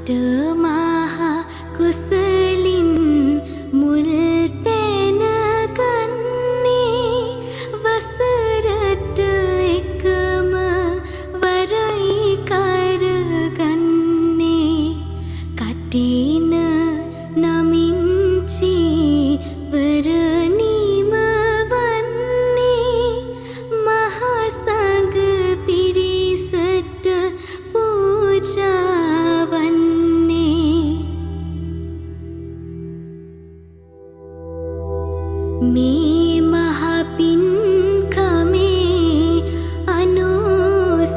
අටමහා කුසලින් මුල් තැන ගන්නේ වසරට එකම වරයි කරගන්නේ කටින නමින් චීවරණීම වන්නේ මහා සංඝ පිරිසට පූජා වන්නේ මේ මහ පින්කමේ අනුසස්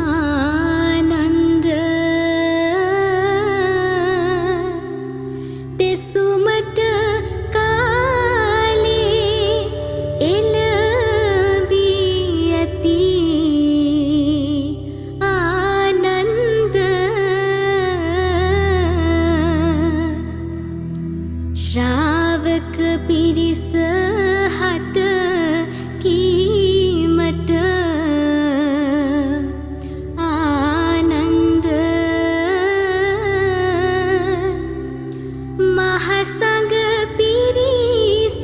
ආනන්ද දෙසුමට කාලේ එළඹී ඇති ආනන්ද ශ්‍රාවක පිරිස හට කීමට ආනන්ද මහ සංඝ පිරිස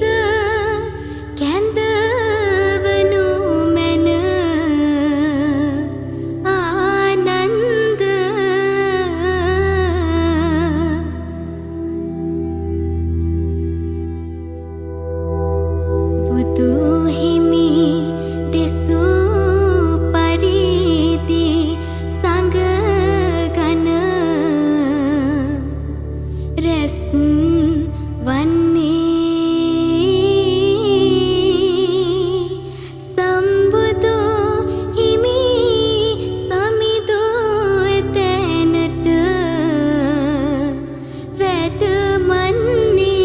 කැඳවනු මැන ආනන්ද බුදු හිමි දෙසූ පරිදි සංඝ ගණ රැස් වන්නේ සම්බුදු හිමි සමිදු එතැනට වැඩමන්නේ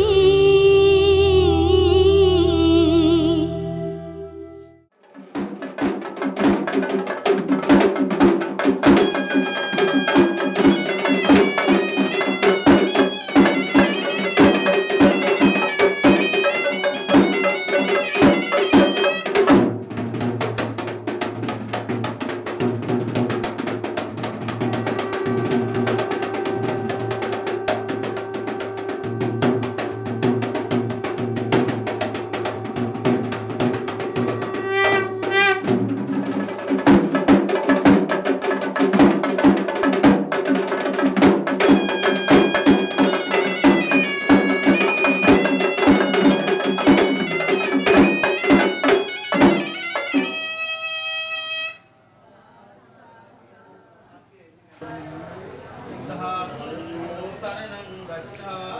සරණං ගච්ඡාමි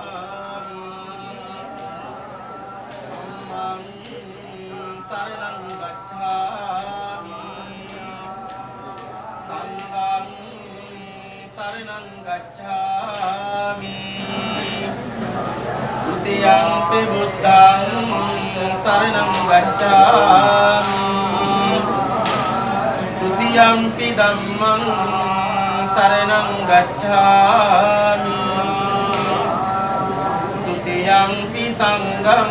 ධම්මං සරණං ගච්ඡාමි සංඝං සරණං ගච්ඡාමි ဒုတိယံ පි බුද්ධං සරණං ගච්ඡාමි ဒုတိယံ පි ධම්මං සරණං ගච්ඡාමි ဒုတိယံ පි සංඝං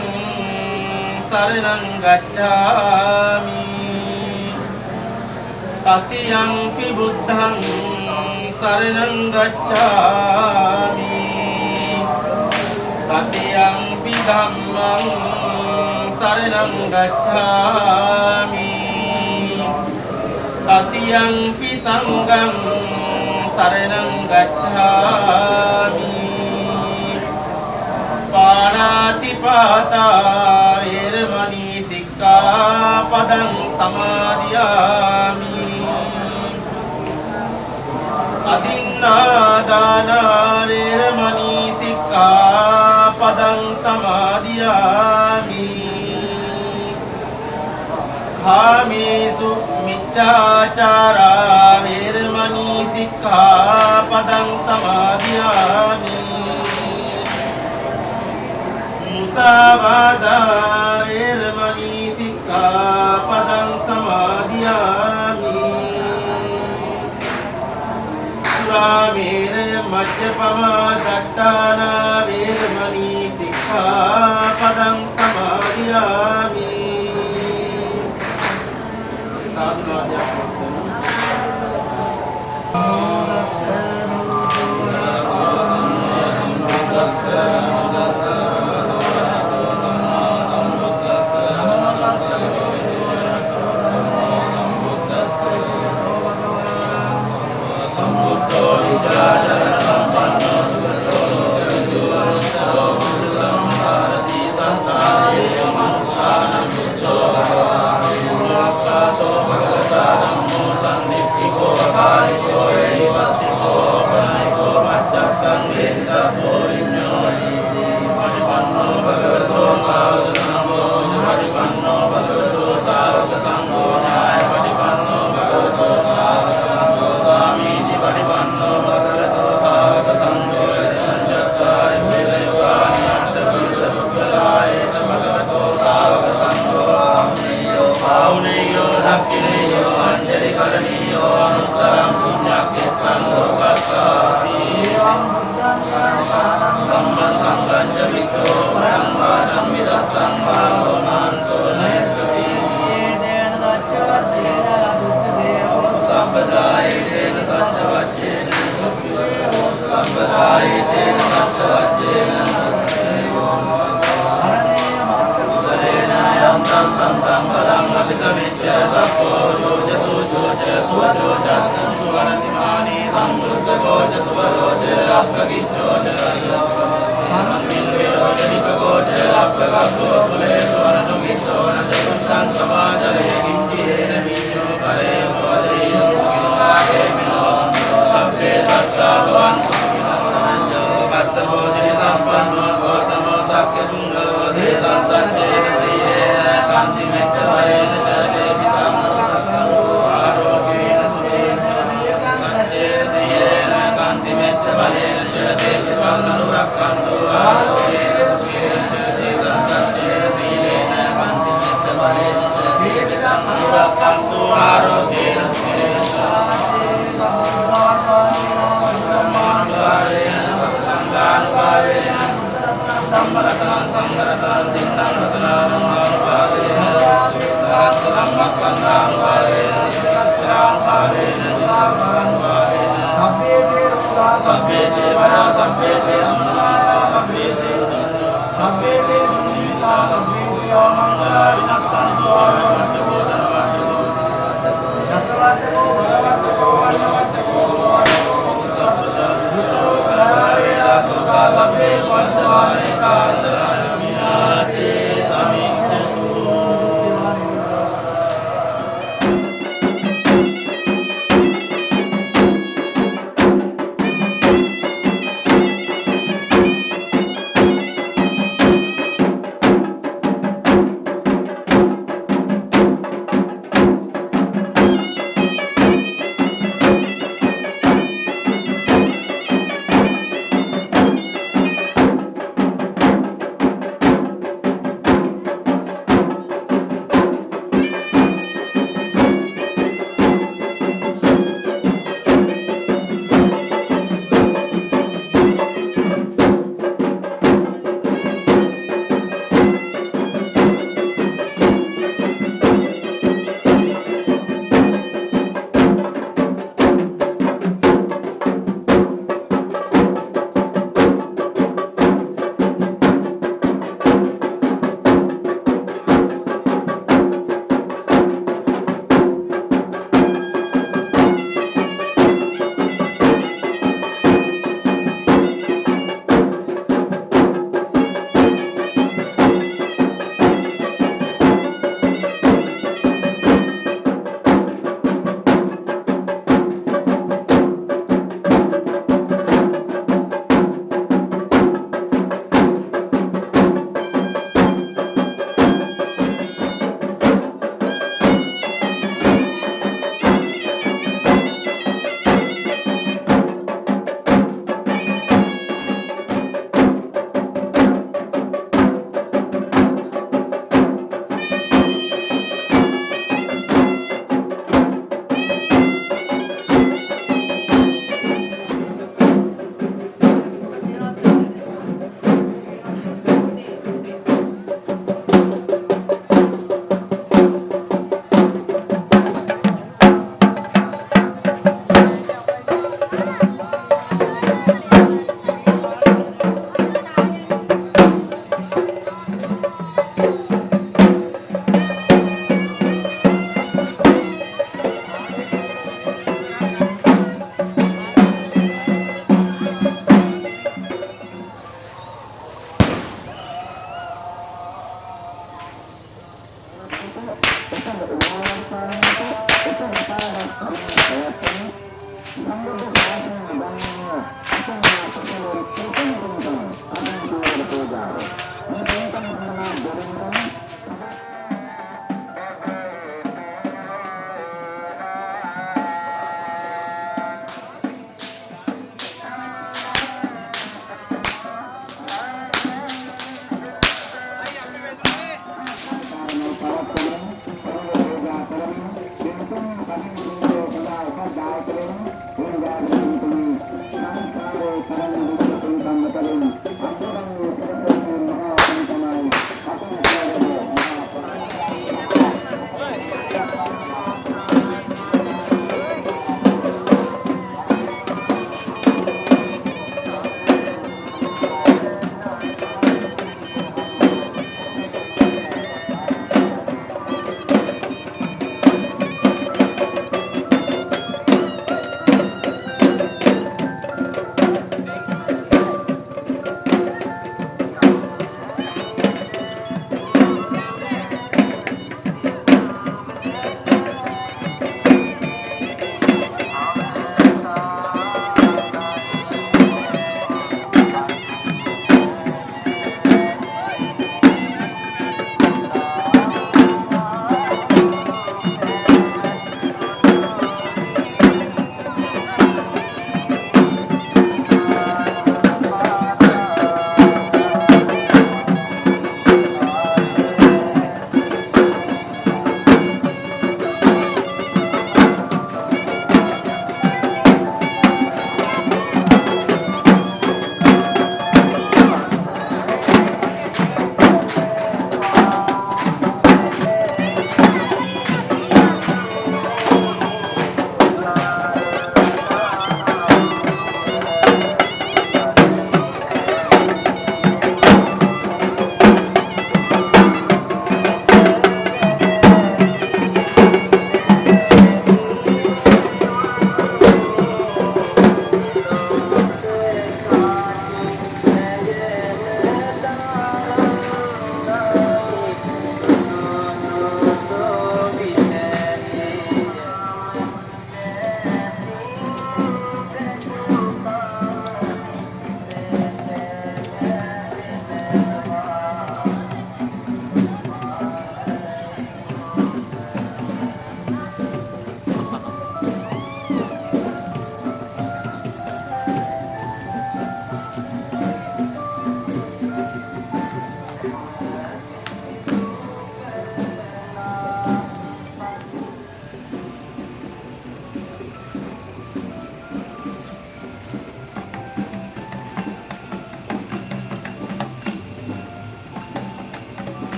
සරණං ගච්ඡාමි တတိယံ පි බුද්ධං සරණං ගච්ඡාමි တတိယံ පි ධම්මං සරණං ගච්ඡාමි တတိယံ පි සංඝං සරණං ගච්ඡාමි පාණාතිපාතා වේරමණී සික්ඛාපදං සමාදියාමි අදින්නාදාන වේරමණී සික්ඛාපදං සමාදියාමි කාමේසු මිච්ඡාචාරා වේරමණී සික්ඛාපදං සමාදියාමි මුසාවාදා වේරමණී සික්ඛාපදං සමාදියාමි සුරාමේරය මජ්ජපමා දට්ඨානා වේරමණී සික්ඛාපදං සමාදියාමි සාදුනාදයක් සෝජෝ චස්සන්තු වරතිමානී සම්පුස්සකෝ ච සුවරෝ ච අප්පකිච්ඡෝ ච සම්මිල්වයෝ ච නිපකෝ ච අප්පකබ්බෝ කුලේසු වරණුගිච්ඡෝ න ච කුත්තං සමාචරේ කිංචේන විඤ්ඤෝ පරේ උපදේශෝ සුඛිනෝවාගේ මිනෝ අබ්බේ සත්තා භවං සුඛිනෝරමඤ්ඤෝ කස්සපෝ සිරි සම්පන්නෝ ගෝතමෝ සක්්‍ය පුංගලෝ දේසං සච්චේන සීලේන කාන්ති මෙච්ච වරේන ච දේවිතං ආරෝගේන සුඛේන ච දේසං සච්චේන සීලේන කාන්ති මෙච්ච වරේන ච දේවිතං අනුරක්ඛන්තෝ ආරෝගේන සුඛේන ච දේසං සච්චේන සීලේන කාන්ති මෙච්ච වරේන ච දේවිතං අනුරක්ඛන්තෝ ආරෝගේන සුඛේන ච සම්මානුභාවේන සත්සංගානුභාවේන ධම්මරතං සංඝරතං දින්නම් රතනානුභාවේන සාසනම්මක්ඛන්දානුභාවේන චිත්තානුභාවේන සාමානුභාවේන සබ්බේ දේවා සබ්බේ දේවා සබ්බේ දේවා සබ්බේ දේවා සබ්බේ දේවා මංගල විනස්සන්තු ආවර්තකෝ ධනවාදෝ දසවත්තකෝ බලවත්තකෝ වන්නවත්තකෝ සෝවත්තකෝ සබ්බදා දුක්ඛෝ සෝකා සබ්බේ වන්දවානේ කාන්තරාය විනාතේ සමිච්ඡතු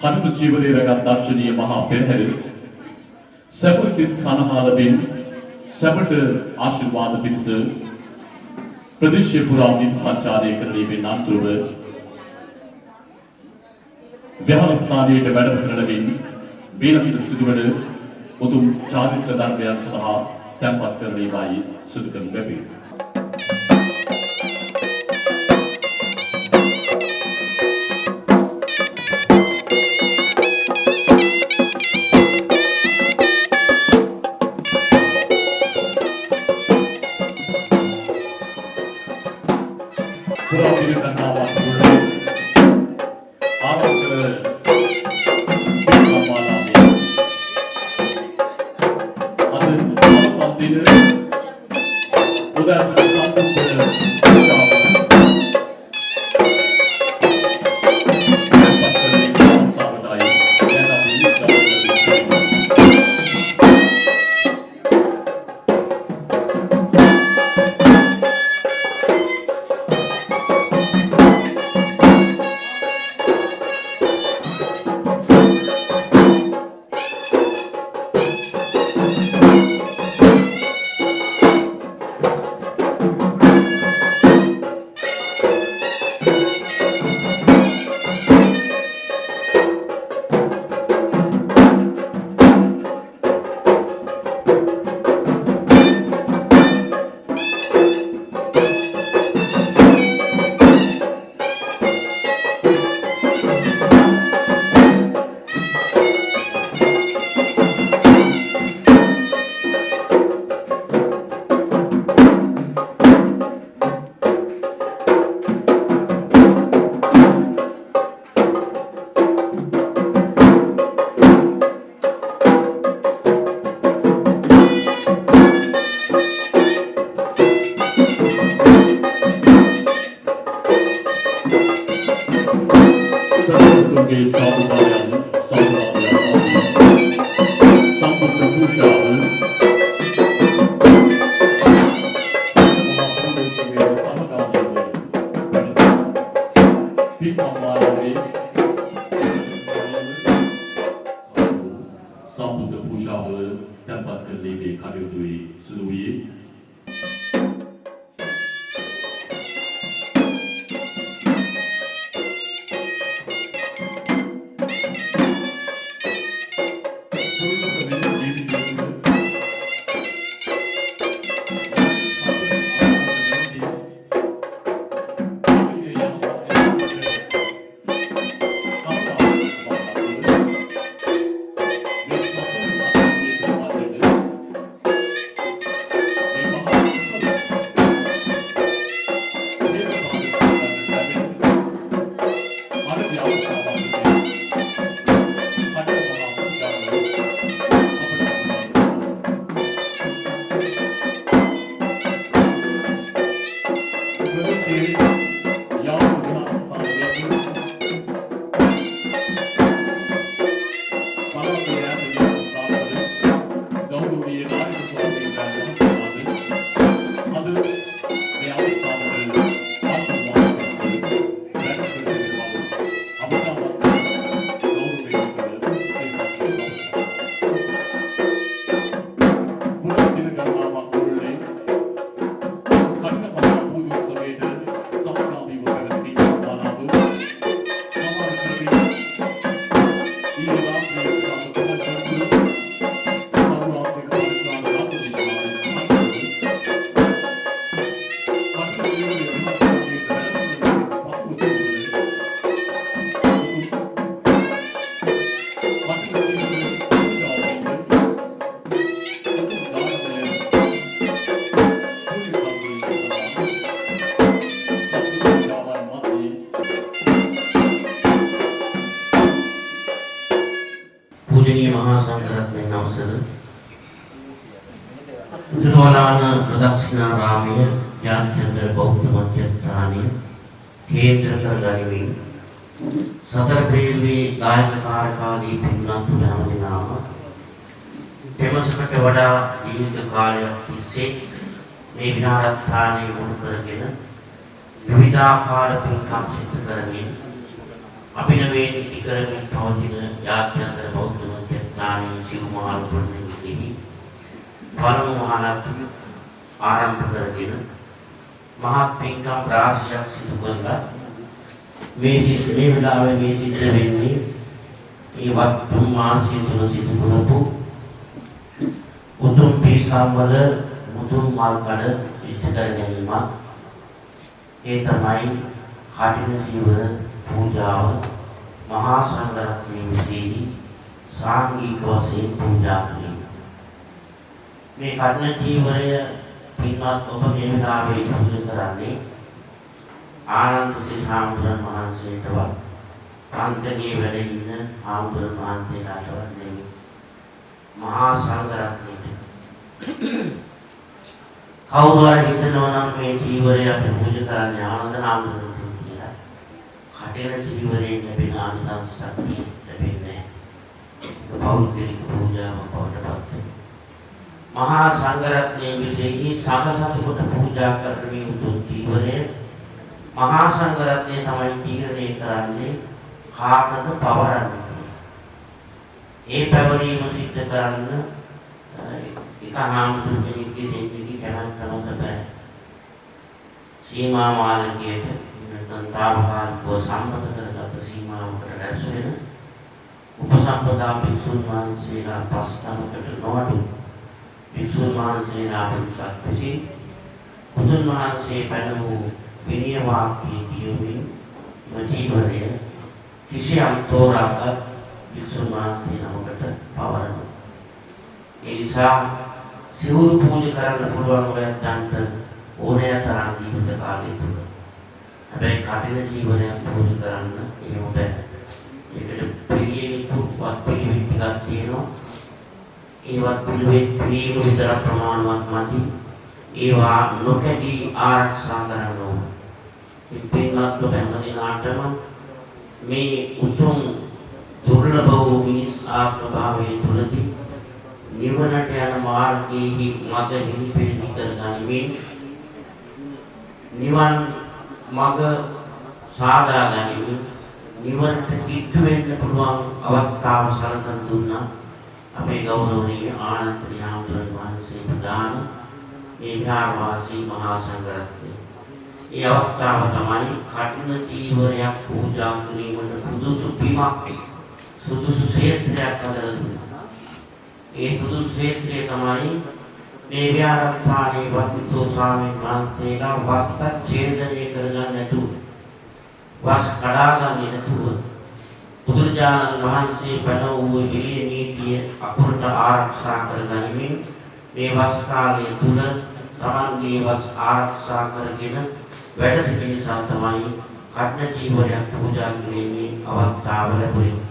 කඩන ජීවනයේ රැගත් දර්ශනීය මහා පෙරහැර සබසිත සනහලමින් සබට ආශිර්වාද පිණිස ප්‍රදේශීය පුරාමින් සංචාරය කරලීමෙන් අනතුරුව විහාරස්ථානයට වැඩම කරලමින් වීරමිත සිදුවන උතුම් චාරිත්‍ර ධර්මයන් සඳහා තැන්පත් කරලීමයි සිදු කරනු ලැබේ. पूजनीय महासंघरत्न अवसर तिरुवलान प्रदक्षिणारामय जातचंद्र बौद्ध मध्यस्थानीय केंद्र करगनिमिन सतर प्रेमी गायक कारकादी පින්වත් හැමදෙනාම තෙමසකට වඩා දීර්ඝ කාලයක් තිස්සේ මේ විහාරස්ථානයේ මුල් කරගෙන විවිධාකාර පින්කම් සිදු කරමින් අපිනවේ ඉදිකරමින් පවතින පළමු මහානත් ආරම්භ කරගෙන මහත් පින්කම් රාශියක් සිදු කළා. මේ වෙලාවේ මේ සිද්ධ වෙන්නේ ඒ වත්තුන් මාසිය තුල සිදු කරපු උතුම් පින්කම් වල මුතුන් මල් කඩ ඉෂ්ට කර ගැනීම. ඒ තමයි කඨින සීවර පූජාව මහා සංඝරත්නයේ විසී සාංගික වශයෙන් පූජා කිරීම. මේ කඨින සීවරය පින්වත් ඔබ මේ වෙලාවේ පූජා කරන්නේ ආනන්ද සිරි හාමුදුරන් වහන්සේටවත් පන්තලේ වැඩ ඉන්න හාමුදුරන් වහන්සේලාටවත් නෙමෙයි මහා සංඝරත්නයට. කවුරු හරි හිතනවා නම් මේ චීවරය අපි පූජා කරන්නේ ආනන්ද හාමුදුරන්ට කියලා. කටේන චීවරයෙන් ලැබෙන ආනිසංස ශක්තිය ලැබෙන්නේ නැහැ. පෞද්ගලික පූජාවක් බවට පත් මහා සංඝරත්නයේ විශේෂී සමසතුට පූජා කරන මේ උතුම් චීවරය මහා සංඝරත්නය තමයි තීරණය කරන්නේ කාටද පවරන්නේ. ඒ පැවරීම සිද්ධ කරන්න එක හාමුදුරු කෙනෙක්ගේ දෙන්නෙක්ගේ කැමැත්තම තමයි. සීමා මාලකයට නැත්නම් තාවකාලිකව සම්මත කරගත් සීමාවකට රැස් වෙන උපසම්පදා භික්ෂුන් වහන්සේලා 5 නමකට නොඅඩු භික්ෂුන් වහන්සේලා පිරිසක් විසින් බුදුන් වහන්සේ පැන වූ විනය වාක්‍ය කියමින් මජීවරය කිසියම් තෝරාගත් භික්ෂුන් වහන්සේ නමකට පවරනවා. ඒ නිසා සිවුරු පූජා කරන්න පුළුවන් ඔයයන්ට ඕනෑ තරම් ජීවිත කාලය තුල. හැබැයි කටින ජීවනයක් පූජා කරන්න එහෙම බෑ. ඒකට පිළියෙ යුතු වත් පිළිවෙත් ටිකක් තියෙනවා. ඒවත් පිළිවෙත් පිළියෙම විතර ප්‍රමාණවත් මදි. ඒවා නොකැඩී ආරක්ෂා කරන්න ඕන. පින්වත් ඔබ හැමදිනාටම මේ උතුම් දුර්ලභ වූ මිනිස් ආත්ම භාවයේ තුලදී නිවනට යන මාර්ගයේහි මඟ හිමිපෙළි කරගනිමින් නිවන් මඟ සාදා ගැනීම නිවනට කිට්ටු වෙන්න පුළුවන් අවස්ථාව සලසන දුන්නා අපේ ගෞරවනීය ආනන්ද හාමුදුරන් වහන්සේ ප්‍රදාන මේ විහාරවාසී මහා සංඝරත්නය. ඒ අවස්ථාව තමයි කඨින චීවරයක් පූජා කිරීමට සුදුසු බිමක් සුදුසු ක්ෂේත්‍රයක් හදලා දුන්නා. ඒ සුදුසු ක්ෂේත්‍රය තමයි මේ විහාරස්ථානයේ වස්තු ස්වාමීන් වහන්සේලා වස්ත ඡේදනය කරගන්න නැතුව වස් කඩාගන්නේ නැතුව බුදුරජාණන් වහන්සේ පැන වූ විනය නීතිය අකුරට ආරක්ෂා කරගනිමින් මේ වස් කාලය තුල තමන්ගේ වස් ආරක්ෂා කරගෙන වැඩ සිටින නිසා තමයි කඨින චීවරයක් පූජා කිරීමේ අවස්ථාව ලැබුණේ.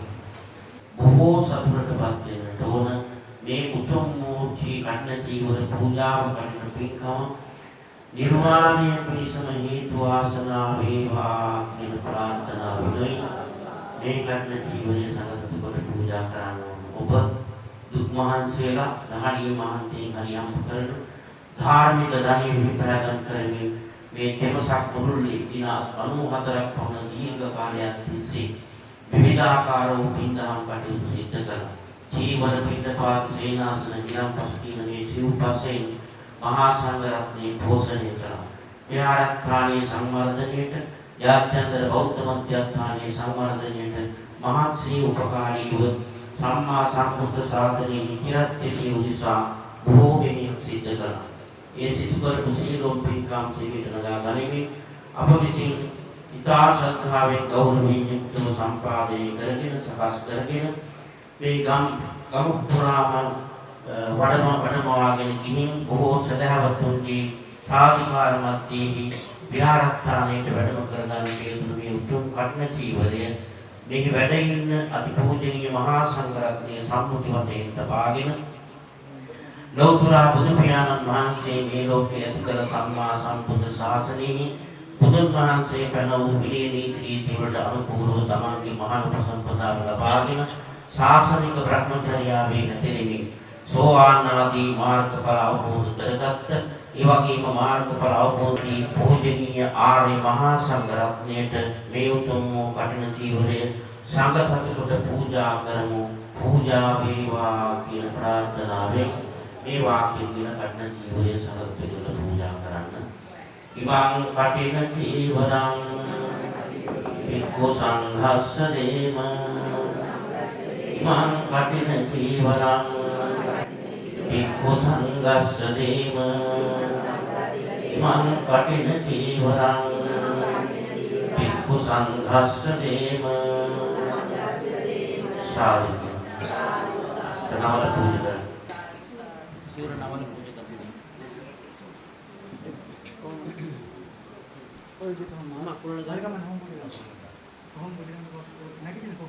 බොහෝ සතුටටපත් වෙන්නට ඕන මේ උතුම් වූ කඨින චීවර පූජාව කරන පින්කම නිර්වාණය පිණිසම හේතු වාසනා වේවා කියන ප්‍රාර්ථනාවයි මේ කඨින චීවරය සකස් කොට පූජා කරන්න ඔබ දුක් මහන්සියලා දහණිය මහන්සියෙන් හරියම් කරන ධාර්මික ධනෙ විපරාදම් කරමින් මේ තෙමසක් මුළුල්ලේ දින 94ක් පමණ දීර්ඝ කාලයක් තිස්සේ විවිධාකාර වූ පින්දහම් කටයුතු සිදු කළා. චීවර පිටපාත සේනාසන ගිලන්පස් කියන මේ සිව්පසෙන් මහා සංඝරත්නයේ පෝෂණය කළා. විහාරස්ථානයේ සංවර්ධනයට යාත්‍යන්තර බෞද්ධ මධ්‍යස්ථානයේ සංවර්ධනයට මහත් සේ උපකාරීව සම්මා සම්බුද්ධ ශාසනයේ නිත්‍යත්වයේ උදෙසා බොහෝ මෙහෙයුම් සිදු කළා. ඒ සිදු කරපු සීලෝම් පින්කම් ජීවිත නගා ගනිමින් අප විසින් ඉතා ශ්‍රද්ධාවෙන් ගෞරවයෙන් යුක්තව සම්පාදනය කරගෙන සකස් කරගෙන මේ ගම පුරාම වඩමවාගෙන ගිහින් බොහෝ සදහවතුන්ගේ සාධුකාර මැදදී විහාරස්ථානයට වැඩම කරගන්න හේතු මේ උතුම් කඨින චීවරය මෙහි වැඩ ඉන්න අතිපූජනීය මහා සංඝරත්නයේ සම්මුති වශයෙන් තබාගෙන ලෞතර බුදු පියාණන් වහන්සේ මේ ලෝකයේ ඇති කළ සම්මා සම්බුද්ධ ශාසනයෙහි බුදුන් වහන්සේ පැන වූ විනය නීති රීති වලට අනුකූලව තමන්ගේ මහා උපසම්පදාව ලබාගෙන ශාසනික බ්‍රහ්මචර්යාවේ හැසිරෙමින් සෝවාන් ආදී මාර්ගඵල අවබෝධ කරගත්ත ඒ වගේම මාර්ගඵල අවබෝධී පූජනීය ආර්ය මහා සංඝරත්නයට මේ උතුම් වූ කඨින චීවරය සංඝ සතුට පූජා කරමු. පූජා වේවා කියන ප්‍රාර්ථනාවෙන් මේ වාක්‍ය කියන කඩන ජීවයේ සමර්පිතව පූජා කරන්න. ඉමං කටින ජීවරං වික්ඛු සංඝස්ස දේම ඉමං කටින ජීවරං වික්ඛු සංඝස්ස දේම ඉමං කටින ජීවරං වික්ඛු සංඝස්ස දේම සාදු නවල පූජා සිවුර නවල පූජා ඔය දෙතම මම කුරල ගායකම හොම් පුරලා හොම් පුරලා නැගිටින කො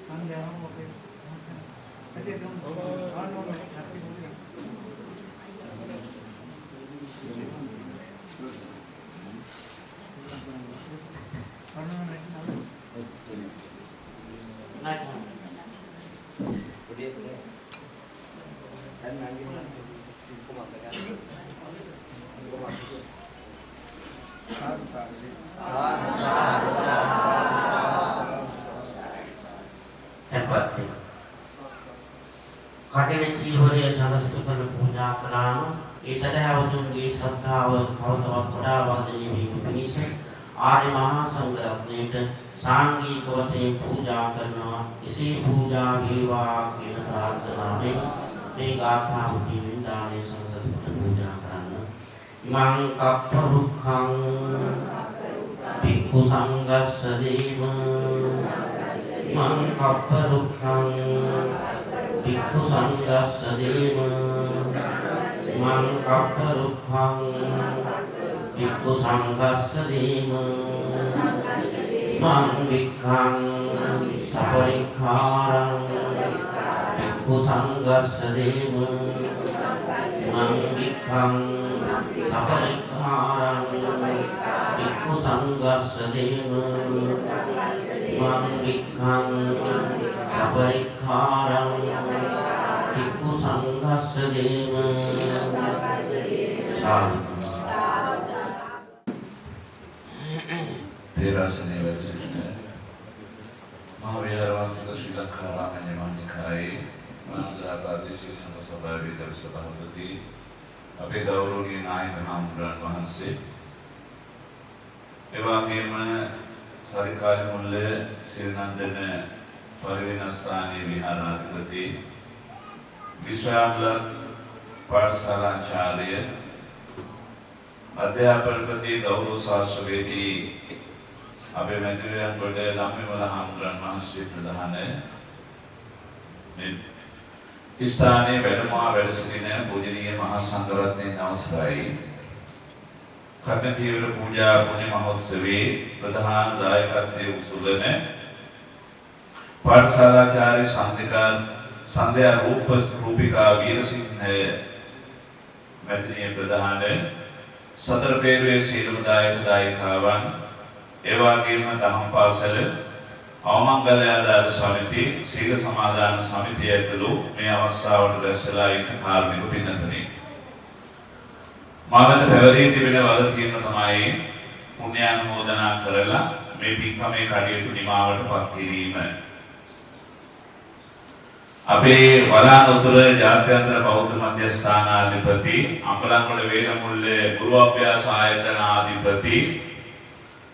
සංඥාම ඔකේ ඇටි ගම් ආනෝ නැති පුරලා ආනෝ නැති නැති පුඩියේ dan nanti කටින ජීවරයේ සමස්තකන පූජා කළාම ඒ සදහවතුන්ගේ ශ්‍රද්ධාව තවතවත් වඩා වර්ධනය වීම පිණිස ආර්ය මහා සංඝ රත්නයට සාංගික වශයෙන් පූජා කරනවා. එසේ පූජා වේවා කියන ප්‍රාර්ථනාවෙන් මේ ගාථා උදීන් දානේ සංසප්ත පූජා කරන්න. ඉමං කප්ප රුක්ඛං භික්ඛු සංඝස්ස දේව ඉමං කප්ප රුක්ඛං භික්ඛු සංඝස්ස දේව ඉමං කප්ප රුක්ඛං භික්ඛු සංඝස්ස දේව ඉමං වික්ඛං සපරික්ඛාරං භික්ඛු සංඝස්ස දේව ඉමං වික්ඛං සපරික්ඛාරං භික්ඛු සංඝස්ස දේව ඉමං වික්ඛං සපරික්ඛාරං භික්ඛු සංඝස්ස දේව සාදු තේරාසනේ වැඩසිටින මහ විහාරවාසී ශ්‍රී ලංකා රාමඤ්ඤ මහනිකායේ මහා ප්‍රාදේශීය සංඝ සභාවේ දරු සභාපති අපේ ගෞරවනීය නායක හාමුදුරන් වහන්සේ එවැගේම සරිකාලි මුල්ල සිරිනන්දන පරිවෙනස්ථානයේ විහාරාධිපති විශ්‍රාමල පාඨශාලාචාර්ය අධ්‍යාපනපති ගෞරව ශාස්ත්‍රවේදී අපේ මැදිරියන් කොට ළම්මිවල හාමුදුරන් වහන්සේ ප්‍රධාන මේ ස්ථානයේ වැඩ සිටින පූජනීය මහා සංඝරත්නයන් අවසරයි. කර්ණකීවර පූජා පුණ්‍ය මහෝත්සවයේ ප්‍රධාන දායකත්වයේ උසුලන පාඨශාලාචාර්ය සංධ්‍යා රූපිකා වීරසිංහ මැදිරිය ප්‍රධාන සතර පෙරේ සීලම දායක දායිකාවන් එවාගේම දහම් පාසල අවමංගල ආදාර සමිති සීල සමාදාන සමිතිය ඇතුළු මේ අවස්ථාවට රැස්වලා ඉන්න කාර්මික පින්නතුනි මාකට පැවරී තිබෙන වගකීම තමයි පුණ්‍යානුමෝදනා කරලා මේ පින්කමේ කටයුතු නිමාවටපත් කිරීම. අපේ වලානොතුර ජාත්‍යන්තර බෞද්ධ මධ්‍යස්ථානාධිපති අම්බලන්ගොඩ වේලමුල්ල ගුරු අභ්‍යාස ආයතනාධිපති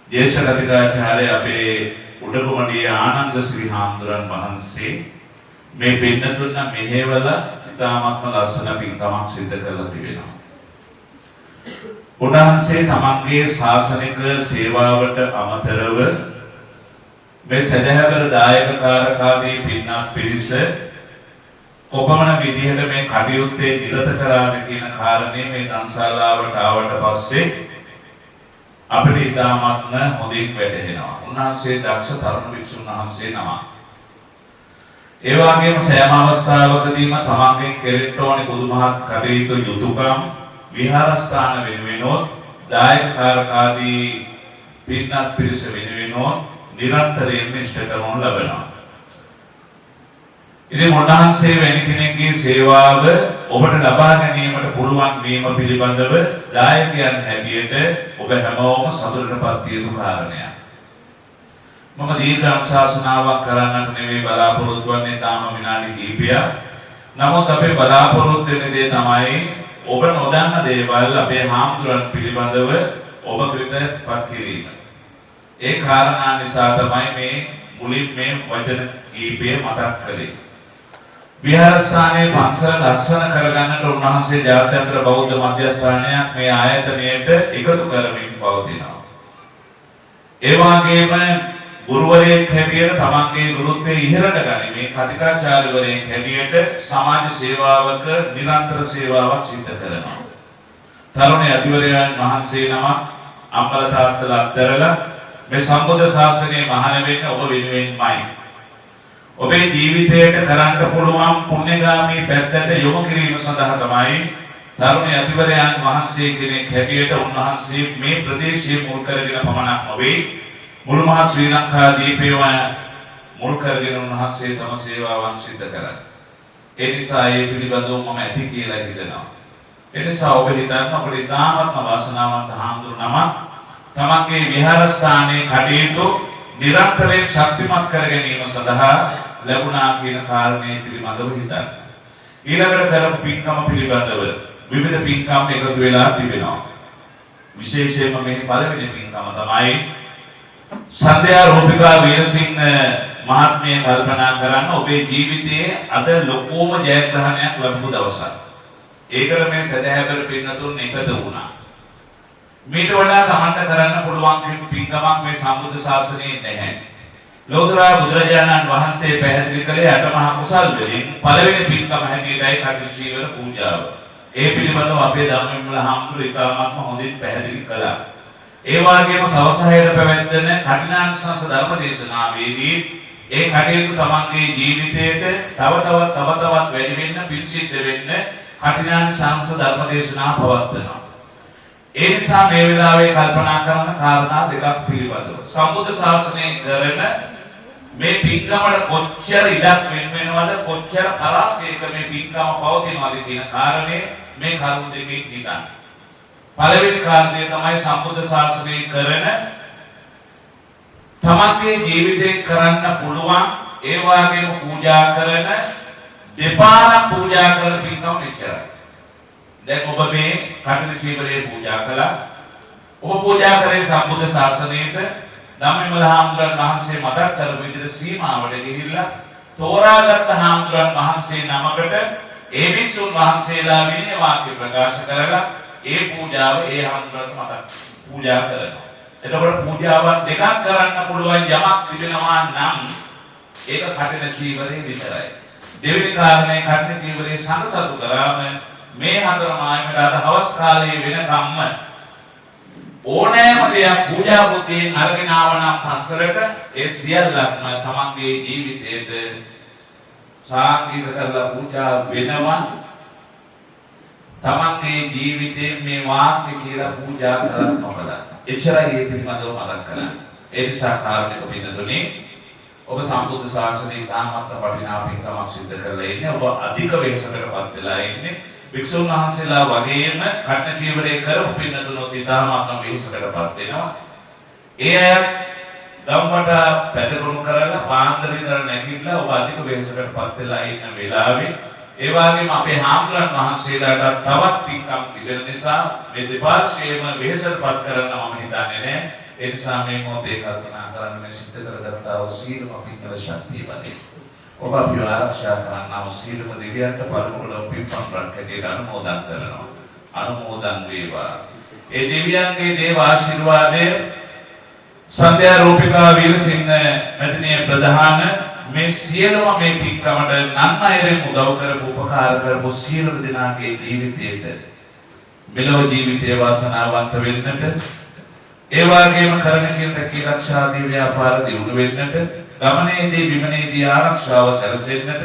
ජේෂ්ඨ කතිකාචාර්ය අපේ උඩගුමඩිය ආනන්ද ශ්‍රී හාමුදුරන් වහන්සේ මේ පින්නතුන් මෙහෙවල ඉතාමත්ම ලස්සන පින්කමක් සිදු කරලා තිබෙනවා. උන්වහන්සේ තමන්ගේ ශාසනික සේවාවට අමතරව මේ සදහවර දායකකාරකාදී පින්වත් පිරිස කොපමණ විදිහට මේ කටයුත්තේ නිරත කරාද කියන කාරණේ මේ දන්සාලාවට ආවට පස්සේ අපිට ඉතාමත්ම හොඳින් වැටහෙනවා. උන්වහන්සේ දක්ෂ තරුණ භික්ෂුන් වහන්සේ නමක්. ඒ වගේම සෑම අවස්ථාවකදීම තමන්ගෙන් කෙරෙන්න ඕනේ බුදුමහත් කටයුතු යුතුයකම් විහාරස්ථාන වෙනුවෙනොත් දායකකාරකාදී පින්වත් පිරිස වෙනුවෙනොත් නිරන්තරයෙන් ඉෂ්ට කරනු ලබනවා. ඉතින් උන්වහන්සේ වැනි කෙනෙක්ගේ සේවාව ඔබට ලබා ගැනීමට පුළුවන් වීම පිළිබඳව දායකයන් හැටියට ඔබ හැමෝම සතුටටපත් යුතු කාරණයක්. මම දීර්ඝ අනුශාසනාවක් කරන්නට නෙවෙයි බලාපොරොත්තු වෙන්නේ තාම විනාඩි කිහිපයක්. නමුත් අපේ බලාපොරොත්තු වෙන දේ තමයි ඔබ නොදන්න දේවල් අපේ හාමුදුරන් පිළිබඳව ඔබ පිටපත් කිරීම. ඒ කාරණා නිසා තමයි මේ මුලින් මේ වචන කීපය මතක් කළේ. විහාරස්ථානයේ පන්සල ලස්සන කරගන්නට උන්වහන්සේ ජාත්‍යන්තර බෞද්ධ මධ්‍යස්ථානයක් මේ ආයතනයට එකතු කරමින් පවතිනවා. ඒ වගේම ගුරුවරයෙක් හැටියට තමන්ගේ ගුරුත්වයේ ඉහළට ගනිමින් කතිකාචාර්යවරයෙක් හැටියට සමාජ සේවාවක නිරන්තර සේවාවක් සිදු කරනවා. තරුණ අධිවරයන් වහන්සේ නමක් අම්බල තාත්තලා අත්දැරලා මේ සම්බුද්ධ ශාසනයේ මහාන වෙන්න ඔබ වෙනුවෙන්මයි. ඔබේ ජීවිතයට කරන්න පුළුවන් පුණ්‍යගාමී පැත්තට යොමු කිරීම සඳහා තමයි තරුණ අධිවරයන් වහන්සේ කෙනෙක් හැටියට උන්වහන්සේ මේ ප්‍රදේශයේ මුල් කරගෙන පමණක් නොවේ මුළු මහත් ශ්‍රී ලංකා දීපේම මුල් කරගෙන උන්වහන්සේ තම සේවාවන් සිදු කරා. ඒ නිසා ඒ පිළිබඳව මම ඇති කියලා හිතනවා. ඒ නිසා ඔබ හිතන්න අපේ ඉතාමත්ම වාසනාවන්ත හාමුදුරුවෝ නම තමන්ගේ විහාරස්ථානයේ කටයුතු නිරන්තරයෙන් ශක්තිමත් කර ගැනීම සඳහා ලැබුණා කියන කාරණේ පිළිබඳව හිතන්න. ඊළඟට කරපු පින්කම පිළිබඳව විවිධ පින්කම් එකතු වෙලා තිබෙනවා. විශේෂයෙන්ම මේ පළවෙනි පින්කම තමයි සන්ධ්‍යා රූපිකා වීරසිංහ මහත්මිය කල්පනා කරන්න ඔබේ ජීවිතයේ අද ලොකෝම ජයග්‍රහණයක් ලැබපු දවසක්. ඒකට මේ සදහැවර පින්නතුන් එකතු වුණා. මේට වඩා තමන්ට කරන්න පුළුවන් පින්කමක් මේ සම්බුද්ධ ශාසනයේ නැහැ. ලෝතර බුදුරජාණන් වහන්සේ පැහැදිලි කළේ අටමහා කුසල් වලින් පළවෙනි පින්කම හැටියටයි කටයුතු ජීවන පූජාව. ඒ පිළිබඳව අපේ ධම්මවිමල හාමුදුරුවෝ ඉතාමත්ම හොඳින් පැහැදිලි කළා. ඒ වගේම සවසහයට පැවැත්වෙන කඨිනානිසංස ධර්ම දේශනාවේදී ඒ කටයුතු තමන්ගේ ජීවිතයට තව තවත් වැඩි වෙන්න පිසිද්ධ වෙන්න කඨිනානිසංස ධර්ම දේශනා පවත්වනවා. ඒ නිසා මේ වෙලාවේ කල්පනා කරන කාරණා දෙකක් පිළිබඳව සම්බුද්ධ ශාසනයේ කරන මේ පින්කමට කොච්චර ඉඩක් වෙනවද කොච්චර පරාසයක මේ පින්කම පවතිනවද කියන කාරණේ මේ කරුණු දෙකෙන් හිතන්න. පළවෙනි කාරණය තමයි සම්බුද්ධ ශාසනයේ කරන තමන්ගේ ජීවිතේ කරන්න පුළුවන් ඒ වගේම පූජා කරන දෙපාරක් පූජා කරන පින්කම මෙච්චරයි. දැන් ඔබ මේ කටුක චීවරයේ පූජා කළා. ඔබ පූජා කරේ සම්බුද්ධ ශාසනයට ධම්මවිමල හාමුදුරන් වහන්සේ මතක් කරපු විදිහට සීමාවට ගිහිල්ලා තෝරාගත් හාමුදුරන් වහන්සේ නමකට ඒ විසුන් වහන්සේලා විනය වාක්‍ය ප්‍රකාශ කරලා ඒ පූජාව ඒ හාමුදුරන්ට මතක් පූජා කරනවා. එතකොට පූජාවන් දෙකක් කරන්න පුළුවන් යමක් තිබෙනවා නම් ඒක කටින චීවරයේ විතරයි. දෙවෙනි කාරණේ කටින චීවරයේ සංසතු කරාම මේ හතර මායමට අද හවස් කාලයේ වෙනකම්ම ඕනෑම දෙයක් පූජා බුද්ධියෙන් අරගෙන ආවනම් පන්සලට ඒ සියල්ලක්ම තමන්ගේ ජීවිතයට සාංගික කරලා පූජා වෙනවා. තමන්ගේ ජීවිතයෙන් මේ වාක්‍ය කියලා පූජා කරන්න ඕනද? එච්චරයි මේ පිළිබඳව මතක් කරන්න. ඒ නිසා කාරණේ පිළිතුරේ ඔබ සම්බුද්ධ ශාසනයේ තාමත් වටිනා පින්කමක් සිදු කරලා ඉන්නේ. ඔබ අධික වෙහෙසකටපත් වෙලා ඉන්නේ. වික්ෂුන් වහන්සේලා වගේම කටන චීවරයේ කරපු පින්නතුනොත් ඉතාමත්ම වෙහෙසකටපත් වෙනවා. ඒ අය ගම්මට පැටකුණු කරලා පාන්දර ඉඳලා නැගිටලා ඔබ අධික වෙහෙසකටපත් වෙලා ඉන්න වෙලාවේ ඒ වගේම අපේ හාමුදුරන් වහන්සේලාට තවත් පින්කම් තිබෙන නිසා මේ දෙපාර්ශ්වයේම වෙහෙසටපත් කරන්න මම හිතන්නේ නැහැ. ඒ නිසා මේ මොහොතේ කල්පනා කරන්න මේ සිද්ධ කරගත්තා වූ සීලම පින්කල ශක්තිය වලින් ඔබ අපිව ආරක්ෂා කරන්නා සීලම දෙවියන්ට පළමුව පින්පම් ප්‍රත්‍යයට අනුමෝදන් කරනවා. අනුමෝදන් වේවා. ඒ දෙවියන්ගේ දේව ආශිර්වාදය සන්ධ්‍යා රූපිකා වීරසිංහ මැතිණිය ප්‍රධාන මේ සියලුම මේ පින්කමට නන්නයරෙන් උදව් කරපු උපකාර කරපු සියලු දෙනාගේ ජීවිතයට මෙලොව ජීවිතයේ වාසනාවන්ත වෙන්නට ඒ වගේම කරන කී රක්ෂාදී ව්‍යාපාර දියුණු වෙන්නට ගමනේදී විමනේදී ආරක්ෂාව සැලසෙන්නට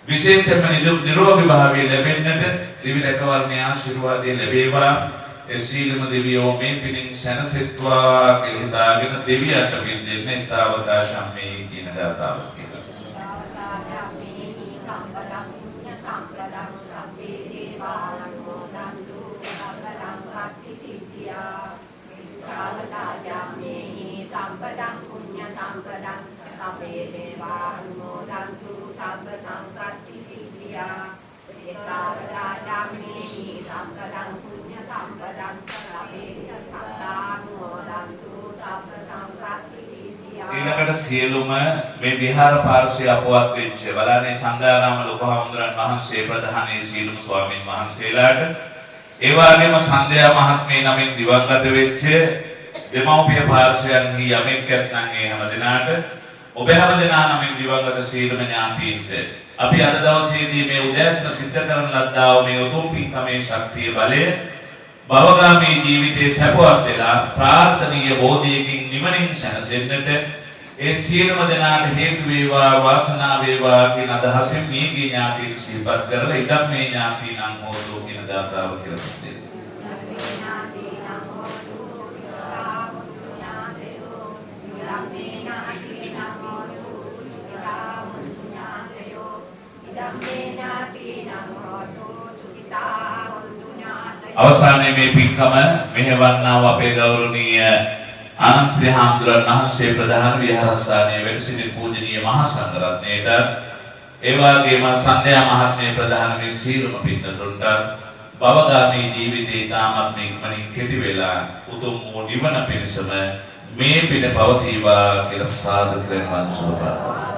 විශේෂයෙන්ම නිරෝගී භාවය ලැබෙන්නට දිවි රැකවරණයේ ආශිර්වාදය ලැබේවා. ඒ සීලම දෙවියෝ මේ පිණින් සැනසෙත්වා කියලා හිතාගෙන දෙවියන්ට පින් දෙන්නේ තාවකාශම් මේ කියන ගාථාව කියලා. Sabbe devanumodantu sabba sampatti siddhya ඊළඟට සියලුම මේ විහාර පාර්ශ්වයේ අපවත් වෙච්ච වලානේ චන්දාරාම ලොකු හාමුදුරන් වහන්සේ ප්‍රධානී සියලුම ස්වාමීන් වහන්සේලාට ඒ වගේම සන්ධ්‍යා මහත්මිය නමින් දිවංගත වෙච්ච දෙමව්පිය පාර්ශ්වයන්හි යමෙක් නැත්නම් ඒ හැම දිනාට ඔබ හැම දිනා නමින් දිවංගත සියලුම ඥාතීන්ට අපි අද දවසේදී මේ උදෑසන සිද්ධ කරන ලද්දා වූ මේ උතුම් පින්කමේ ශක්තිය බලය භවගාමී ජීවිතයේ සැපවත් වෙලා ප්‍රාර්ථනීය බෝධියකින් නිවනින් සැනසෙන්නට ඒ සියලුම දෙනාට හේතු වේවා වාසනාව වේවා කියන අදහසින් මේ ඥාතීන් සිහිපත් කරලා ඉදම් මේ ඥාතීනම් හෝතු කියන දාතාව කියලා දෙන්න. අවසානයේ මේ පින්කම මෙහෙවන්නා වූ අපේ ගෞරවනීය ආනන්ද ශ්‍රී හාමුදුරන් වහන්සේ ප්‍රධාන විහාරස්ථානයේ වැඩ සිටින පූජනීය මහා සංඝරත්නයට ඒ වගේම සන්ධ්‍යා මහත්මිය ප්‍රධාන මේ සීලම පින්කතුන්ට භවගාමී ජීවිතේ තාමත් නික්මනින් කෙටි වෙලා උතුම් වූ නිවන පිණිසම මේ පින පවතිවා කියලා සාදු කරනවා.